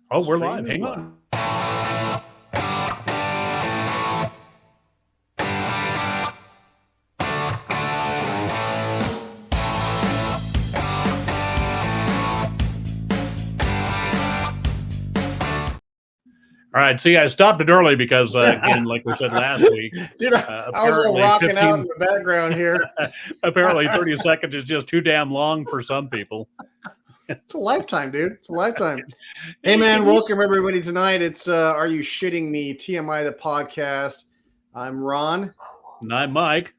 Oh, we're live. Hang on. All right. See, I stopped it early because, again, like we said last week, dude, I was rocking out in the background here. Apparently, 30 seconds is just too damn long for some people. It's a lifetime, dude. It's a lifetime. Hey, man, welcome everybody tonight. It's Are You Shitting Me? TMI, the podcast. I'm Ron. And I'm Mike.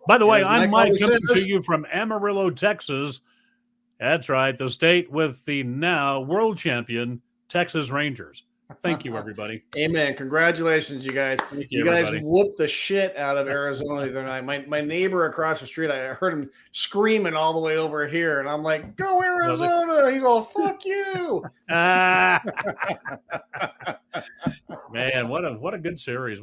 By the way, I'm Mike coming to you from Amarillo, Texas. That's right, the state with the now world champion Texas Rangers. Thank you, everybody. Amen. Congratulations, you guys. You guys whooped the shit out of Arizona the other night. My neighbor across the street, I heard him screaming all the way over here, and I'm like, "Go Arizona!" He's all, "Fuck you!" Man, what a good series.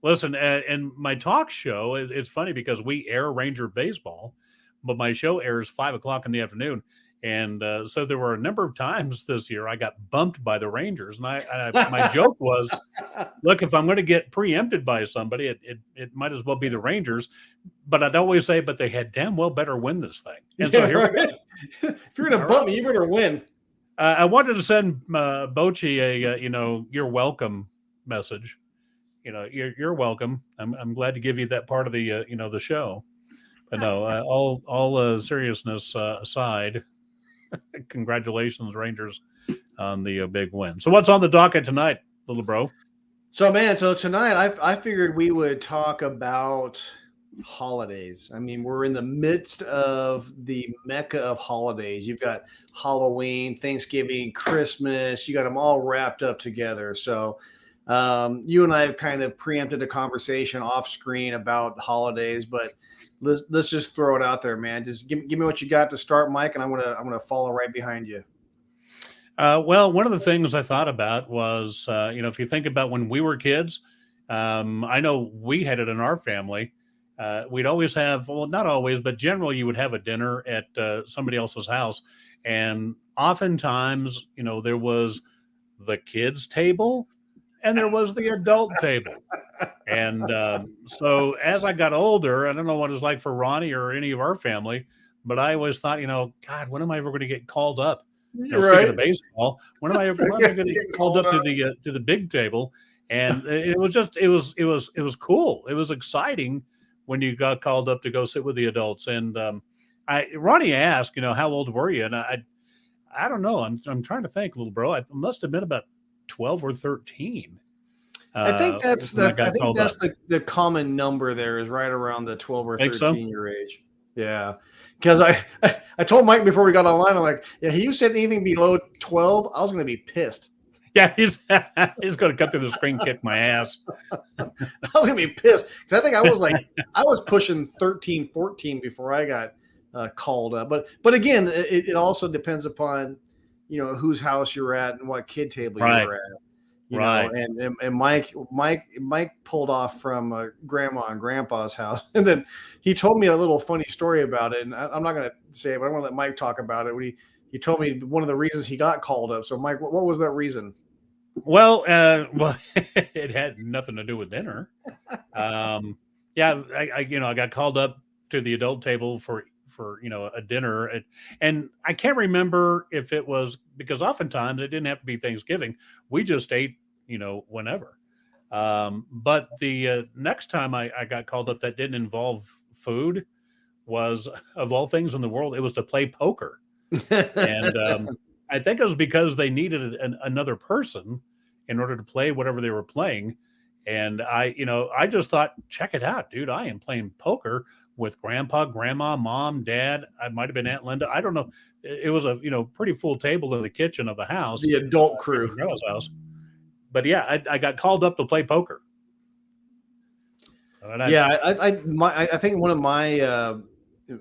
Listen. In my talk show, it's funny because we air Ranger baseball, but my show airs 5:00 in the afternoon. And so there were a number of times this year I got bumped by the Rangers. And my joke was, look, if I'm going to get preempted by somebody, it might as well be the Rangers. But I'd always say, but they had damn well better win this thing. And so here we go. If you're going to bump me, you better win. I wanted to send Bochy a, you're welcome message. You're welcome. I'm glad to give you that part of the, the show. But no, all seriousness aside, congratulations, Rangers, on the big win. So what's on the docket tonight, little bro? So tonight I figured we would talk about holidays. I mean, we're in the midst of the mecca of holidays. You've got Halloween, Thanksgiving, Christmas. You got them all wrapped up together. So you and I have kind of preempted a conversation off screen about holidays, but let's just throw it out there, man. Just give me what you got to start, Mike, and I'm gonna follow right behind you. Well, one of the things I thought about was, if you think about when we were kids, I know we had it in our family. We'd always have, well, not always, but generally you would have a dinner at somebody else's house. And oftentimes, there was the kids' table and there was the adult table. And so as I got older, I don't know what it's like for Ronnie or any of our family, but I always thought, God, when am I ever going to get called up? Speaking of baseball, when am I going to get called up to the big table? And it was cool. It was exciting when you got called up to go sit with the adults. And Ronnie asked, how old were you? And I don't know. I'm trying to think, little bro. I must have been about 12 or 13. I think that's the common number there is right around the 12 or 13 year age. Yeah. Because I told Mike before we got online, I'm like, yeah, he said anything below 12, I was going to be pissed. Yeah, he's going to come to the screen, kick my ass. I was going to be pissed because I think I was pushing 13, 14 before I got called up. But again, it also depends upon, whose house you're at and what kid table you're at. Right. And Mike pulled off from grandma and grandpa's house. And then he told me a little funny story about it. And I'm not going to say it, but I'm going to let Mike talk about it. He told me one of the reasons he got called up. So Mike, what was that reason? Well, it had nothing to do with dinner. I got called up to the adult table for a dinner, and I can't remember if it was because oftentimes it didn't have to be Thanksgiving. We just ate, whenever. But the next time I got called up that didn't involve food was, of all things in the world, it was to play poker. And I think it was because they needed another person in order to play whatever they were playing. And I just thought, check it out, dude. I am playing poker with grandpa, grandma, mom, dad. I might've been Aunt Linda. I don't know. It was a, pretty full table in the kitchen of the house. The adult crew. Grandma's house. But yeah, I got called up to play poker. I think one of my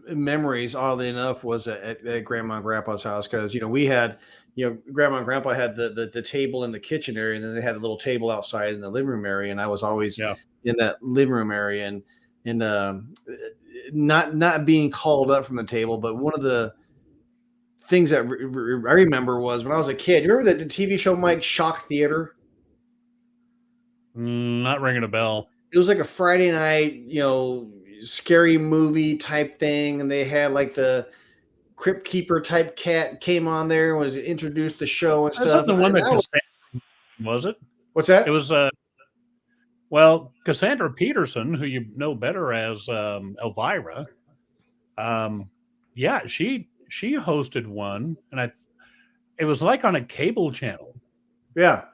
memories, oddly enough, was at grandma and grandpa's house. Cause we had, grandma and grandpa had the table in the kitchen area, and then they had a little table outside in the living room area. And I was always in that living room area and not being called up from the table. But one of the things that I remember was when I was a kid. You remember the TV show Mike Shock Theater? Not ringing a bell. It was like a Friday night, scary movie type thing, and they had like the Crypt Keeper type cat came on there and was introduced the show and That's stuff. the one And that Cassandra, was it? what's that? It was well, Cassandra Peterson, who you know better as Elvira. Yeah, she hosted one, and it was like on a cable channel. Yeah.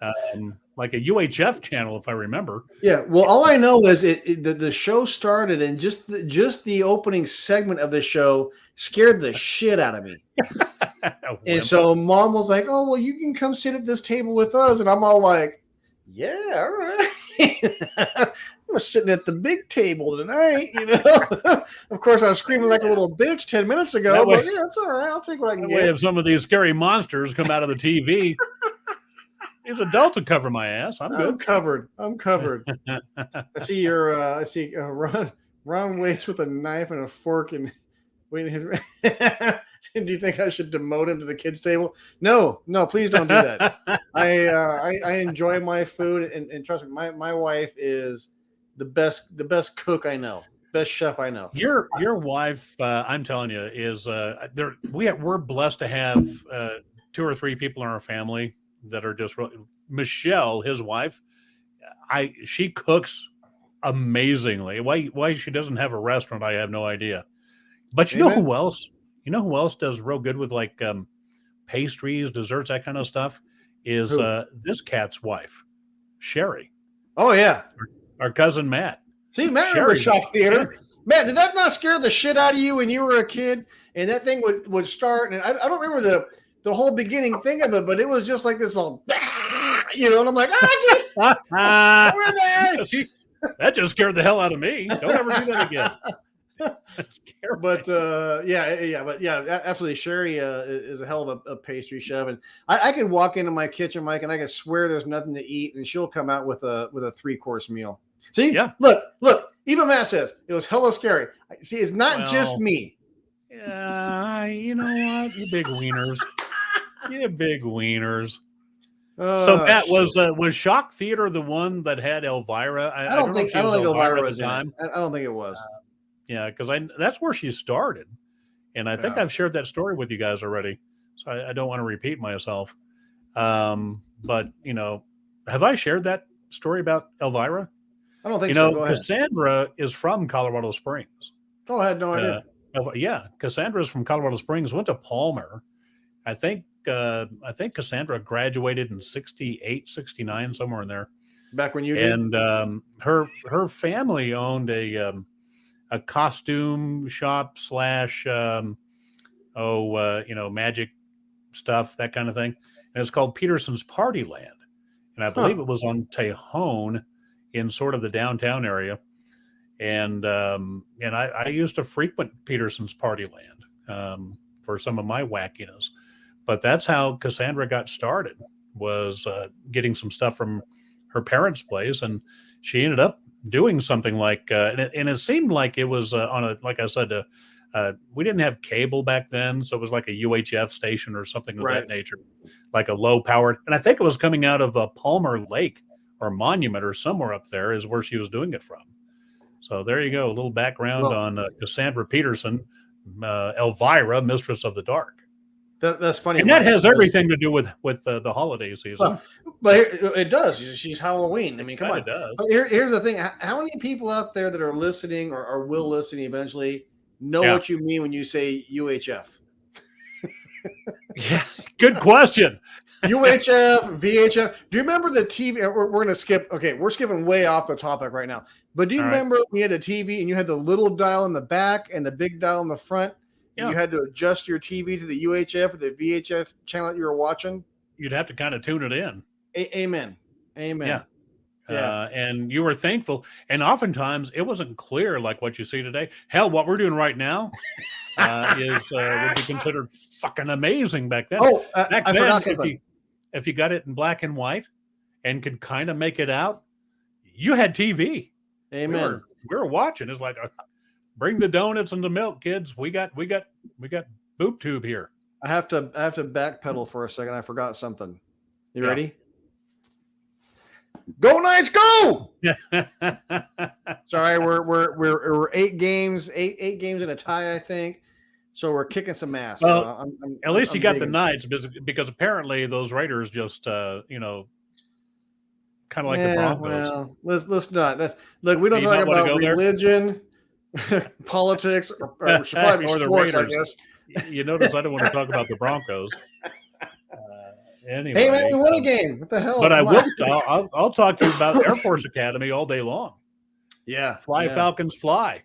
Like a UHF channel, if I remember. Yeah. Well, all I know is the show started, and just the opening segment of the show scared the shit out of me. And so Mom was like, "Oh, well, you can come sit at this table with us," and I'm all like, "Yeah, all right." I'm sitting at the big table tonight, Of course, I was screaming like a little bitch 10 minutes ago, but yeah, it's all right. I'll take what I can get. If some of these scary monsters come out of the TV, these adults will cover my ass. I'm good. I'm covered. I see Ron waits with a knife and a fork and waiting. Do you think I should demote him to the kids' table? No, please don't do that. I enjoy my food, and trust me, my wife is the best cook I know, best chef I know. Your wife, I'm telling you, is we're blessed to have 2 or 3 people in our family that are just really. Michelle, his wife, she cooks amazingly. Why she doesn't have a restaurant, I have no idea. But you know who else? You know who else does real good with like pastries, desserts, that kind of stuff? Is this cat's wife, Sherry. Oh yeah, our cousin Matt. See, Matt remembers Shock Theater. Matt, did that not scare the shit out of you when you were a kid? And that thing would start, and I don't remember the whole beginning thing of it, but it was just like this little, and I'm like, see, that just scared the hell out of me. Don't ever do that again. That's scary. But absolutely. Sherry is a hell of a pastry chef, and I can walk into my kitchen, Mike, and I can swear there's nothing to eat, and she'll come out with a 3-course meal. See, yeah, look. Even Matt says it was hella scary. See, it's not just me. Yeah, you know what? You big wieners. You big wieners. So Matt, was Shock Theater the one that had Elvira? I don't think Elvira was at the time. I don't think it was. Yeah, because that's where she started, and I think I've shared that story with you guys already, so I don't want to repeat myself. But have I shared that story about Elvira? I don't think so. Go ahead. Cassandra is from Colorado Springs. Oh, I had no idea. Yeah, Cassandra is from Colorado Springs. Went to Palmer. I think Cassandra graduated in 68, 69, somewhere in there. Back when you did. And her family owned a costume shop / magic stuff, that kind of thing. And it's called Peterson's Party Land. And I believe it was on Tejon in sort of the downtown area. And I used to frequent Peterson's Party Land for some of my wackiness. But that's how Cassandra got started, was getting some stuff from her parents' place. And she ended up doing something like, and it seemed like it was like I said, we didn't have cable back then. So it was like a UHF station or something of that nature, like a low powered. And I think it was coming out of Palmer Lake or Monument or somewhere up there is where she was doing it from. So there you go. A little background on Cassandra Peterson, Elvira, Mistress of the Dark. That's funny. And that has everything to do with the holiday season. But it does. She's Halloween. I mean, come on. It does. Here's the thing. How many people out there that are listening or will listen eventually know what you mean when you say UHF? Yeah, good question. UHF, VHF. Do you remember the TV? We're going to skip. Okay, we're skipping way off the topic right now. But do you remember when you had a TV and you had the little dial in the back and the big dial in the front? Yeah. You had to adjust your TV to the UHF or the VHF channel that you were watching? You'd have to kind of tune it in. Amen. Yeah. And you were thankful. And oftentimes it wasn't clear like what you see today. Hell, what we're doing right now would be considered fucking amazing back then. Oh, back then, forgot something. If you got it in black and white and could kind of make it out, you had TV. Amen. We were watching. It's like, bring the donuts and the milk, kids. We got boob tube here. I have to backpedal for a second. I forgot something. You Yeah. ready? Go Knights, go! Sorry, we're 8 games in a tie, I think. So we're kicking some ass. Well, so at least I'm you got the digging. Knights because apparently those Raiders just kind of like the Yeah, Broncos. well, let's not. Look, we don't Do you talk not want to about go there? religion, politics, or should probably be Or the sports, I Raiders. guess. You notice I don't want to talk about the Broncos. Hey man, Anyway, we won a game. What the hell? but I Come on. will. I'll talk to you about Air Force Academy all day long. Yeah, Fly, yeah. Falcons, fly.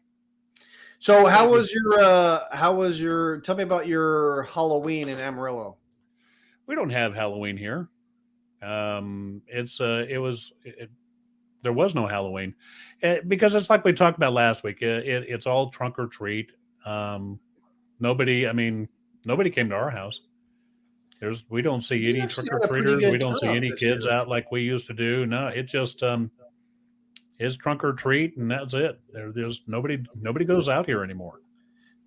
So how was your tell me about your Halloween in Amarillo? We don't have Halloween here. There was no Halloween because it's like we talked about last week. It's all trunk or treat. Nobody came to our house. We don't see We any actually trick or had a pretty treaters. good We don't see turnout any this kids year. out like we used to do. No, it just is trunk or treat, and that's it. There's nobody goes out here anymore.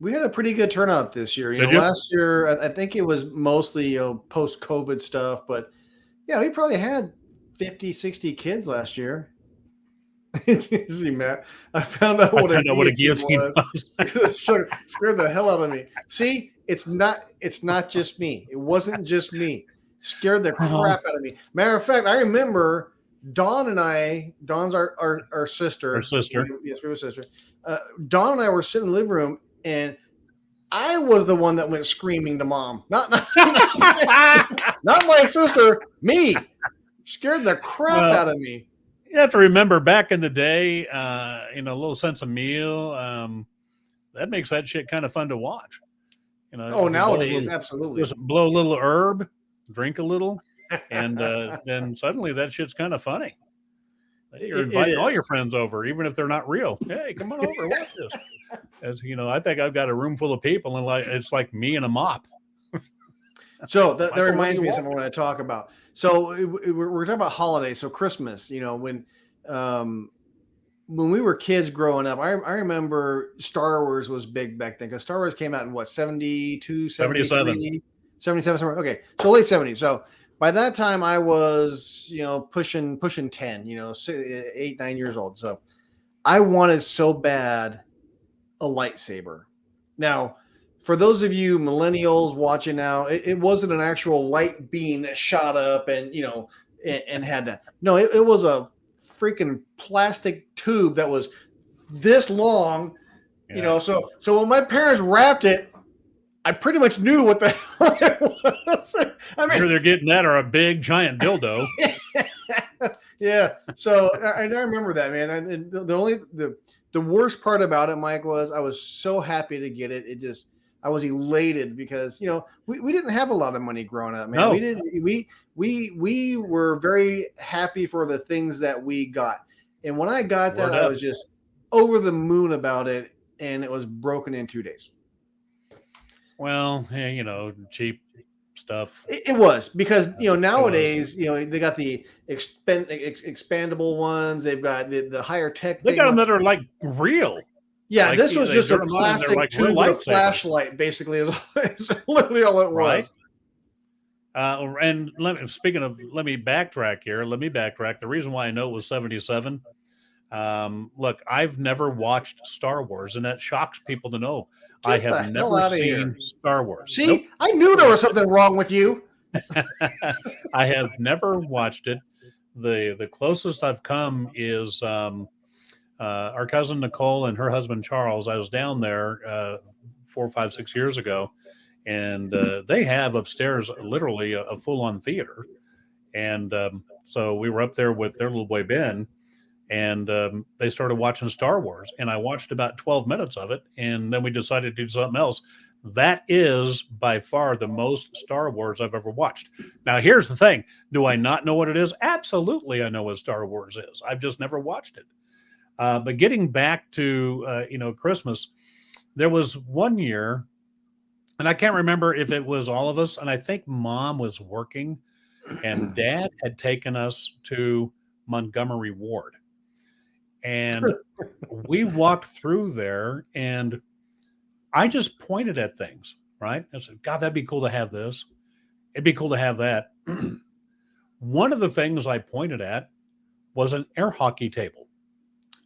We had a pretty good turnout this year. Did you? Last year I think it was mostly post-COVID stuff, but yeah, we probably had 50, 60 kids last year. See, Matt, I found out what a guillotine was. Scared the hell out of me. See, it's not just me. It wasn't just me. Scared the crap out of me. Matter of fact, I remember Dawn and I. Dawn's our sister. Our sister. Yes, we were sisters. Dawn and I were sitting in the living room, and I was the one that went screaming to Mom. Not my sister. Me. Scared the crap out of me. You have to remember back in the day, a little sense of meal, that makes that shit kind of fun to watch. Nowadays, absolutely. Just blow a little herb, drink a little, and then suddenly that shit's kind of funny. You're inviting all your friends over, even if they're not real. Hey, come on over, watch this. As I think I've got a room full of people, and it's like me and a mop. So that reminds me of something I want to talk about. So we're talking about holidays. So Christmas, when we were kids growing up, I remember Star Wars was big back then because Star Wars came out in what, 72, 77. 77 somewhere. Okay, so late 70s. So by that time I was pushing 10, 8, 9 years old. So I wanted so bad a lightsaber. Now, for those of you millennials watching now, it wasn't an actual light beam that shot up and had that. No, it was a freaking plastic tube that was this long. Yeah. So when my parents wrapped it, I pretty much knew what the hell it was. I mean, either they're getting that or a big giant dildo. Yeah. So I remember that, man. And the worst part about it, Mike, was I was so happy to get it. I was elated because we didn't have a lot of money growing up, man. No. We didn't. We were very happy for the things that we got, and when I got that, I was just over the moon about it, and it was broken in 2 days. Well, cheap stuff. It was because nowadays they got the expandable ones. They've got the higher tech. They got them that are like real. Yeah, like, this was just a plastic like tube with a flashlight, basically, is literally all it was. Right. And let me backtrack here. The reason why I know it was 77. Look, I've never watched Star Wars, and that shocks people to know. I have never seen Star Wars. See, nope. I knew there was something wrong with you. I have never watched it. The closest I've come is our cousin Nicole and her husband Charles. I was down there 4, 5, 6 years ago, and they have upstairs literally a full-on theater. And so we were up there with their little boy Ben, and they started watching Star Wars, and I watched about 12 minutes of it, and then we decided to do something else. That is by far the most Star Wars I've ever watched. Now, here's the thing. Do I not know what it is? Absolutely, I know what Star Wars is. I've just never watched it. But getting back to, Christmas, there was one year, and I can't remember if it was all of us, and I think Mom was working, and Dad had taken us to Montgomery Ward. And we walked through there, and I just pointed at things, right? I said, God, that'd be cool to have this. It'd be cool to have that. One of the things I pointed at was an air hockey table.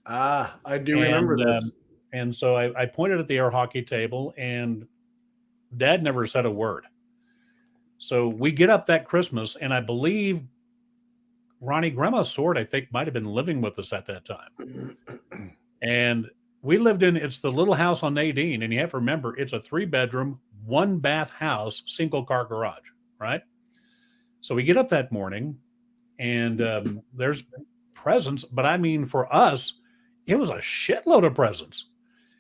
I do remember this. And so I pointed at the air hockey table, and Dad never said a word. So we get up that Christmas, and I believe Ronnie, Grandma Sword, I think, might have been living with us at that time. And we lived it's the little house on Nadine, and you have to remember, it's a 3-bedroom, 1-bath house, single-car garage, right? So we get up that morning, and there's presents, but I mean, for us, it was a shitload of presents.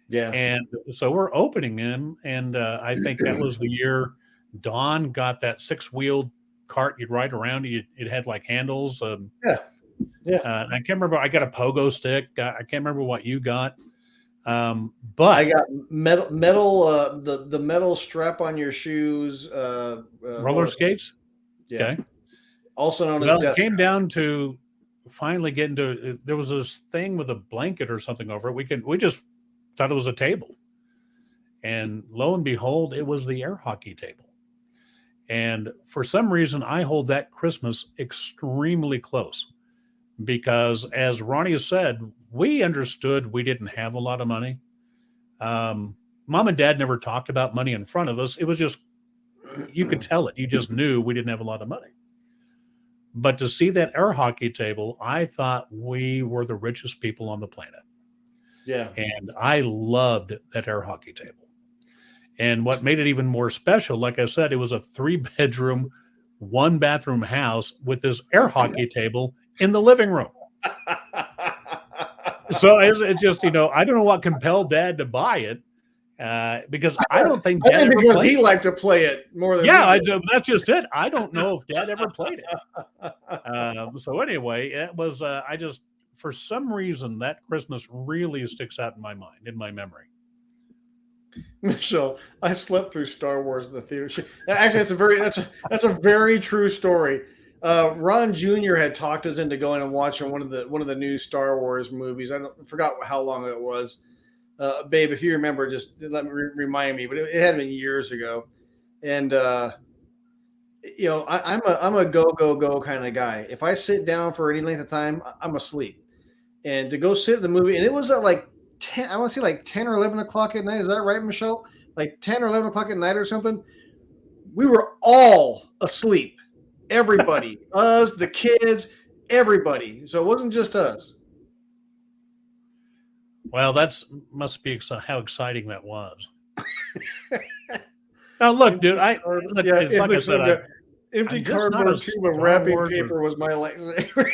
Yeah. And so we're opening them, and I think that was the year Don got that 6-wheeled cart you'd ride around. It had like handles. Yeah. I can't remember. I got a pogo stick. I can't remember what you got. But I got metal, the metal strap on your shoes. Roller skates. Yeah. Okay. Also known Well, as it came down to finally getting to. There was this thing with a blanket or something over it. We just thought it was a table, and lo and behold, it was the air hockey table. And for some reason, I hold that Christmas extremely close because, as Ronnie has said, we understood we didn't have a lot of money. Mom and Dad never talked about money in front of us. It was just, you could tell it. You just knew we didn't have a lot of money. But to see that air hockey table, I thought we were the richest people on the planet. Yeah. And I loved that air hockey table. And what made it even more special, like I said, it was a 3-bedroom, 1-bathroom house with this air hockey table in the living room. So it's just, I don't know what compelled Dad to buy it, because I don't think Dad ever because played he liked to play it more than yeah, that's just it. I don't know if Dad ever played it. So anyway, it was for some reason that Christmas really sticks out in my mind, in my memory. So I slept through Star Wars in the theater. Actually, that's a very true story. Ron Jr. had talked us into going and watching one of the new Star Wars movies. I forgot how long it was. Babe, if you remember, just let me remind me. But it had been years ago, and I'm a go kind of guy. If I sit down for any length of time, I'm asleep. And to go sit in the movie, and it was at like 10, I want to say like 10 or 11 o'clock at night. Is that right, Michelle? Like 10 or 11 o'clock at night or something. We were all asleep. Everybody, us, the kids, everybody. So it wasn't just us. Well, must be how exciting that was. Now, look, dude, it's like I said, empty cardboard tube of wrapping paper was my lightsaber.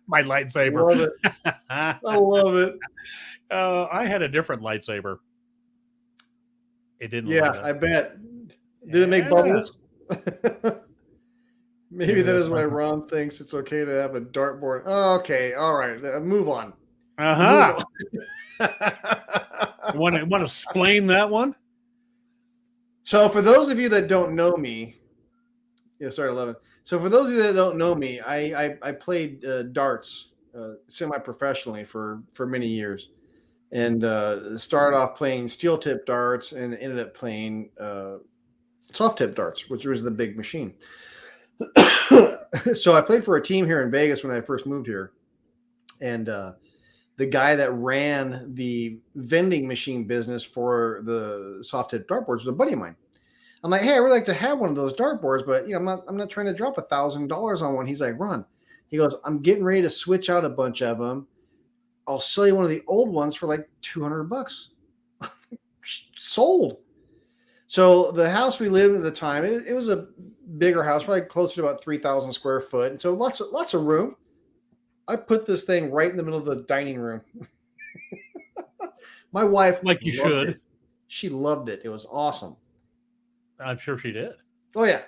My lightsaber. Love it. I love it. I had a different lightsaber. It didn't. Yeah, I bet. Did it make bubbles? Maybe that is why Ron thinks it's okay to have a dartboard. Oh, okay, all right. Move on. Want to explain that one? So, for those of you that don't know me, sorry, 11. So, for those of you that don't know me, I played darts semi-professionally for many years, and started off playing steel-tip darts and ended up playing soft-tip darts, which was the big machine. So, I played for a team here in Vegas when I first moved here, and the guy that ran the vending machine business for the soft-tip dartboards was a buddy of mine. I'm like, hey, I would like to have one of those dartboards, but I'm not trying to drop $1,000 on one. He's like, Ron, he goes, I'm getting ready to switch out a bunch of them. I'll sell you one of the old ones for like $200. Sold. So the house we lived in at the time, it was a bigger house, probably closer to about 3,000 square foot. And so lots of room. I put this thing right in the middle of the dining room. My wife, like you should. It. She loved it. It was awesome. I'm sure she did. Oh yeah,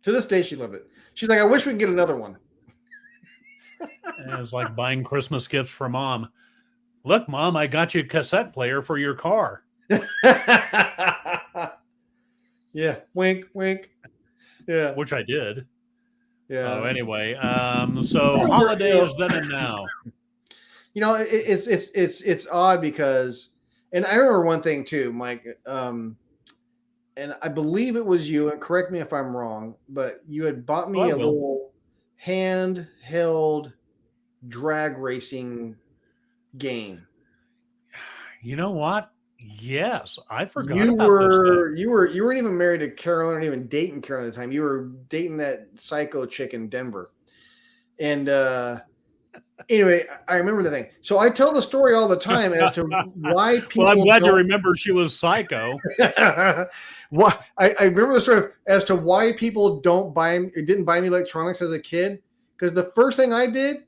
to this day she loved it. She's like, I wish we could get another one. It's like buying Christmas gifts for Mom. Look, Mom, I got you a cassette player for your car. Yeah, wink, wink. Yeah, which I did. Yeah. So anyway, so holidays then and now. It's odd because, And I remember one thing too, Mike. And I believe it was you, and correct me if I'm wrong, but you had bought Oh, I me a will. little handheld drag racing game. You know what? Yes, I forgot You about this thing. were you were you weren't even married to Carolyn or even dating Carolyn at the time. You were dating that psycho chick in Denver. And anyway, I remember the thing. So I tell the story all the time as to why Well, I'm people glad you don't. remember she was psycho. Why I remember the story as to why people didn't buy me electronics as a kid. Because the first thing I did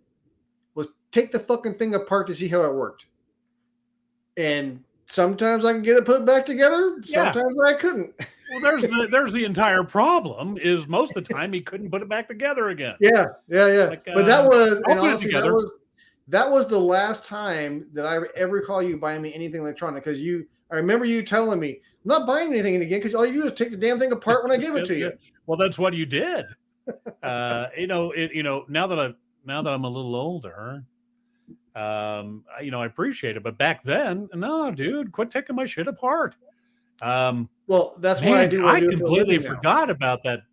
was take the fucking thing apart to see how it worked. And sometimes I can get it put back together. Yeah. Sometimes I couldn't. Well, there's the entire problem. Is most of the time he couldn't put it back together again. Yeah. Like, But that was, I'll and put it honestly, together. that was the last time that I ever recall you buying me anything electronic. Because I remember you telling me, I'm not buying anything again because all you do is take the damn thing apart when I give it to you. Well, that's what you did. Now that I'm a little older, I appreciate it. But back then, no, dude, quit taking my shit apart. Well, that's Man, what I do. I do completely forgot about that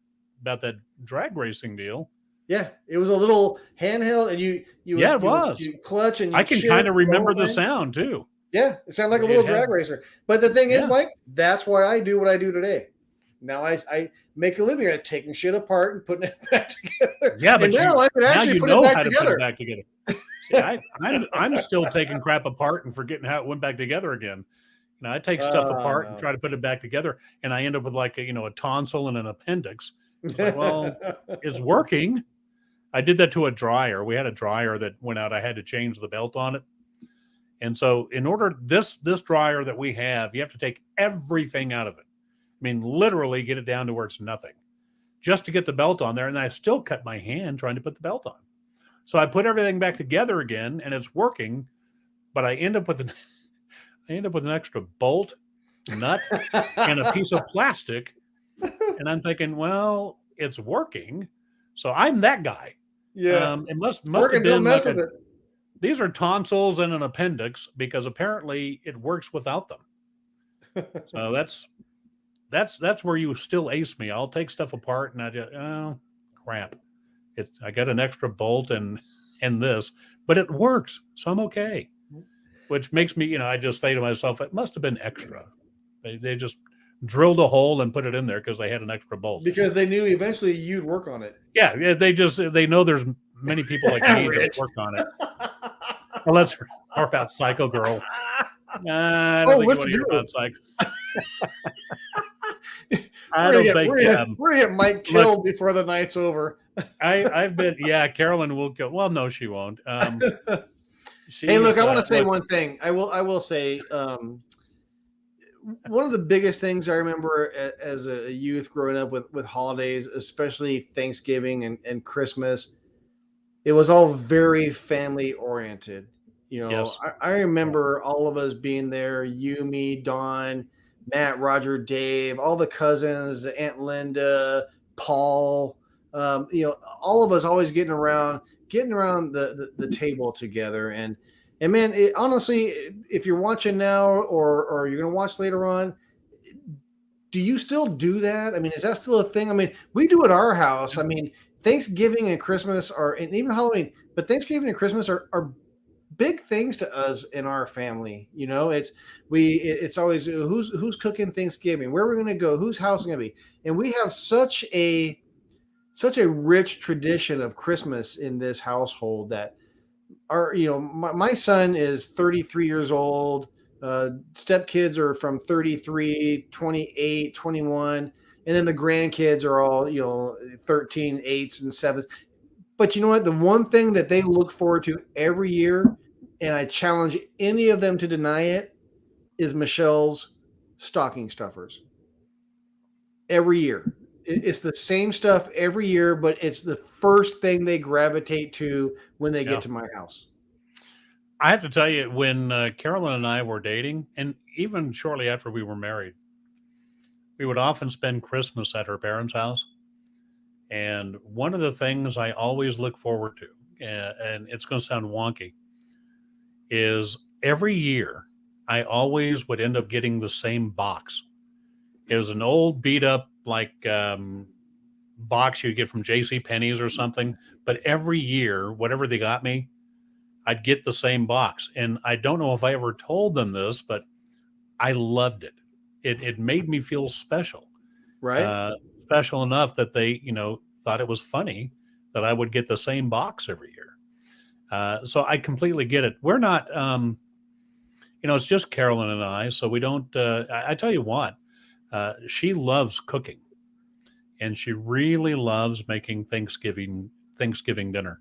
drag racing deal. Yeah, it was a little handheld, and you it was. You clutch and you I can kind of remember the sound too. Yeah, it sounded like a little drag racer. But the thing is, Mike, that's why I do what I do today. Now I make a living at taking shit apart and putting it back together. Yeah, but now I can actually put it back together. Put it back together. See, I'm still taking crap apart and forgetting how it went back together again. I take stuff apart and try to put it back together, and I end up with like a tonsil and an appendix. It's like, well, it's working. I did that to a dryer. We had a dryer that went out. I had to change the belt on it. And so in order, this dryer that we have, you have to take everything out of it. I mean, literally get it down to where it's nothing just to get the belt on there. And I still cut my hand trying to put the belt on. So I put everything back together again and it's working, but I end up with an extra bolt, nut, and a piece of plastic. And I'm thinking, well, it's working. So I'm that guy. Yeah. It must have been like these are tonsils and an appendix because apparently it works without them. So that's where you still ace me. I'll take stuff apart and I just, oh crap. I got an extra bolt and this, but it works. So I'm okay. Which makes me, I just say to myself, it must have been extra. They just drilled a hole and put it in there because they had an extra bolt. Because they knew eventually you'd work on it. Yeah, they know there's many people like me that work on it. Well, let's talk about Psycho Girl. I don't think you want to hear about Psycho. We're gonna get Mike killed before the night's over. I've been, Carolyn will go. Well, no, she won't. Hey, look, I want to say one thing. I will say, one of the biggest things I remember as a youth growing up with holidays, especially Thanksgiving and Christmas, it was all very family oriented. Yes. I remember all of us being there, you, me, Don, Matt, Roger, Dave, all the cousins, Aunt Linda, Paul, all of us always getting around the table together. And man, honestly, if you're watching now or you're going to watch later on, do you still do that? I mean, is that still a thing? I mean, we do at our house. I mean, Thanksgiving and Christmas and even Halloween, but Thanksgiving and Christmas are big things to us in our family. It's always who's cooking Thanksgiving, where we're going to go, whose house is going to be. And we have such a rich tradition of Christmas in this household that my son is 33 years old. Stepkids are from 33, 28, 21. And then the grandkids are all, 13, 8s and 7s. But you know what? The one thing that they look forward to every year, and I challenge any of them to deny it, is Michelle's stocking stuffers. Every year. It's the same stuff every year, but it's the first thing they gravitate to when they get to my house. I have to tell you, when Carolyn and I were dating, and even shortly after we were married, we would often spend Christmas at her parents' house. And one of the things I always look forward to, and it's going to sound wonky, is every year I always would end up getting the same box. It was an old beat up like box you get from J.C. Penney's or something. But every year, whatever they got me, I'd get the same box. And I don't know if I ever told them this, but I loved it. It made me feel special, Right? uh, special enough that they, thought it was funny that I would get the same box every year. So I completely get it. We're not, it's just Carolyn and I, so we don't. I tell you what, she loves cooking, and she really loves making Thanksgiving dinner,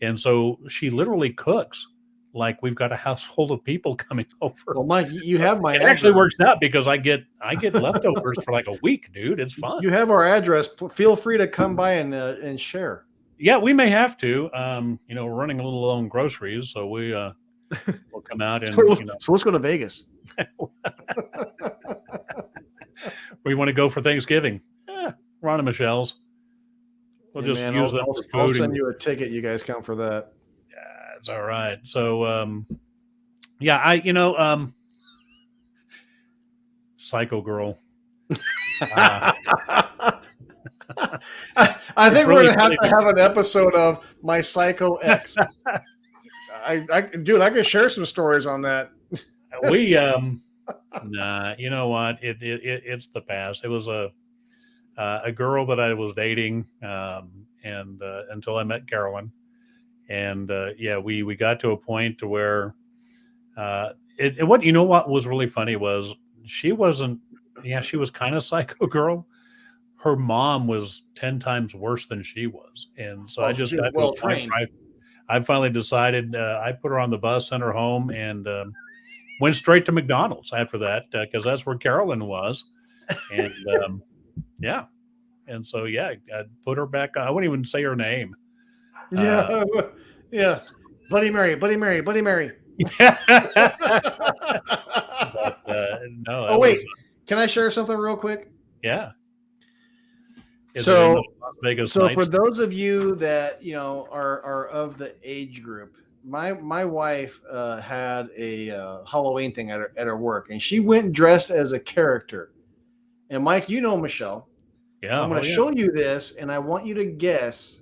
and so she literally cooks like we've got a house full of people coming over. Well, Mike, you have my It actually address. works out because I get leftovers for like a week, dude. It's fun. You have our address. Feel free to come by and share. Yeah, we may have to. We're running a little low on groceries, so we'll come out and So let's go to Vegas. we want to go for Thanksgiving. Ron and Michelle's. We'll just use them for food. I'll send you a ticket. You guys come for that. Yeah, it's all right. So, Psycho Girl. I think we're gonna have to have an episode of My Psycho Ex. Dude, I can share some stories on that. We nah, you know what? It's the past. It was a girl that I was dating, and until I met Carolyn, and we got to a point to where what was really funny was she wasn't. Yeah, she was kind of Psycho Girl. Her mom was 10 times worse than she was. And so I just got well trained. I finally decided I put her on the bus, sent her home, and went straight to McDonald's after that because that's where Carolyn was. And and so I put her back. I wouldn't even say her name. Yeah, yeah. Bloody Mary. But, no. Oh wait, can I share something real quick? Yeah. So Las Vegas so nights? for those of you that are of the age group, my wife had a Halloween thing at her work, and she went dressed as a character. And Mike, Michelle. Yeah, I'm going to show you this, and I want you to guess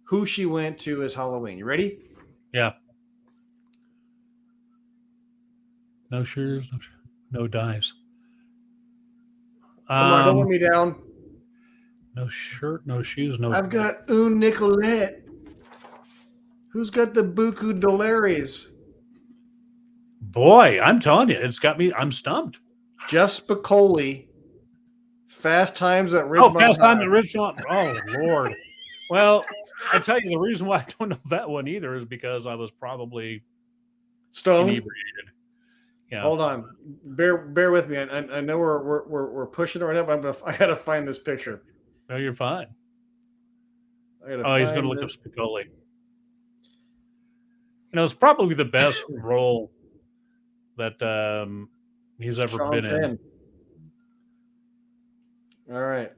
who she went to as Halloween. You ready? Yeah. No shoes, no dives. Come on, don't let me down. No shirt, no shoes, no. I've got Un Nicolette. Who's got the Buku Dolares? Boy, I'm telling you, it's got me. I'm stumped. Jeff Spicoli. Fast Times at Ridgemont. Fast Times at Ridgemont. Oh, Lord. Well, I tell you, the reason why I don't know that one either is because I was probably stoned. Inebriated. Yeah. Hold on, bear with me. I know we're pushing it right now, but I gotta find this picture. No, you're fine. He's gonna look up Spicoli. It's probably the best role that he's ever been in. All right.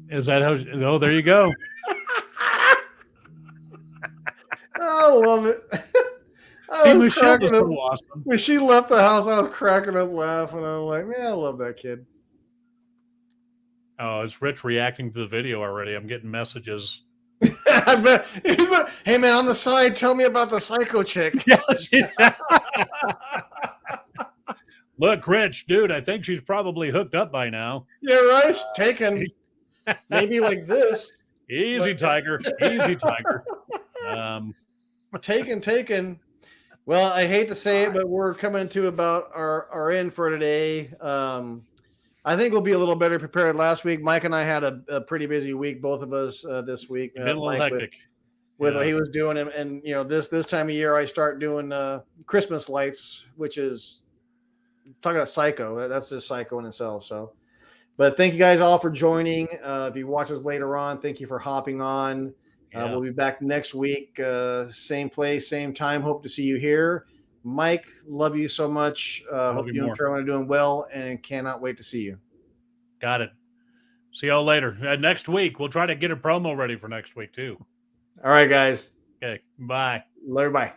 Is that how? Oh, there you go. I love it. See, Michelle was so awesome. When she left the house, I was cracking up laughing. I'm like, man, I love that kid. Oh, is Rich reacting to the video already? I'm getting messages. I bet he's like, hey man, on the side, tell me about the psycho chick. Look, Rich, dude, I think she's probably hooked up by now. Yeah, right. Taken. Maybe like this. Easy, Tiger. Easy, Tiger. Taken. Well, I hate to say it, but we're coming to about our end for today. I think we'll be a little better prepared. Last week, Mike and I had a pretty busy week, both of us this week. A little hectic. With what he was doing, and this time of year, I start doing Christmas lights, which is talking about psycho. That's just psycho in itself. So, but thank you guys all for joining. If you watch us later on, thank you for hopping on. We'll be back next week, same place, same time. Hope to see you here. Mike, love you so much. Hope you and Carolyn are doing well, and cannot wait to see you. Got it. See y'all later. Next week, we'll try to get a promo ready for next week, too. All right, guys. Okay, bye. Later, bye.